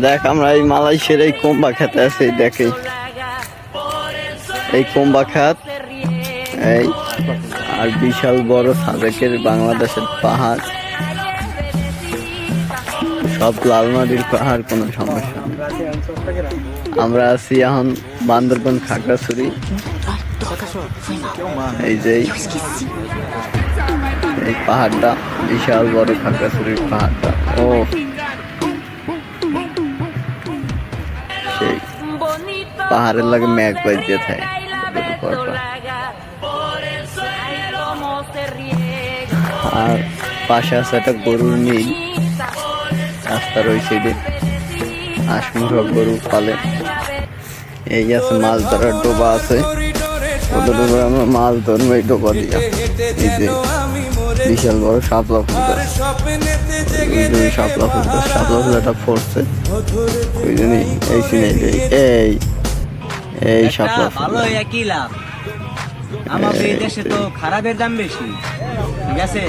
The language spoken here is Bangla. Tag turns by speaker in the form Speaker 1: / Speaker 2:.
Speaker 1: দেখ আমরা এই মালয়েশিয়ার এই কোম্বা খেতে আছি, দেখি এই কোম্বা খাত এই আর বিশাল বড় সাজেকের বাংলাদেশের পাহাড়, সব লাল মাটির পাহাড়, কোনো সমস্যা নেই। আমরা আছি এখন বান্দরবান খাগড়াছড়ি। এই যে এই পাহাড়টা বিশাল বড় খাগড়াছড়ির পাহাড়টা, ও সেই পাহাড়ের লাগে মেঘ বাইতে থাকে। আর পাশে আছে একটা গরুর মিল, রাস্তার ওই সাইডে আসমুখা গরু পালে। এই আছে মাছ ধরার ডোবা আছে, ওদের উপরে আমরা মাছ ধরবো এই ডোবা দিয়া। এই যে বিশাল বড় শাপলা ফুল গাছ, শাপলা ফুল গাছ, শাপলা ফুলটা ফোরছে ওই জন্যই এই সিনে এই এই শাপলা ফুল।
Speaker 2: আমাদের দেশে তো খারাপের দাম বেশি, ঠিক আছে।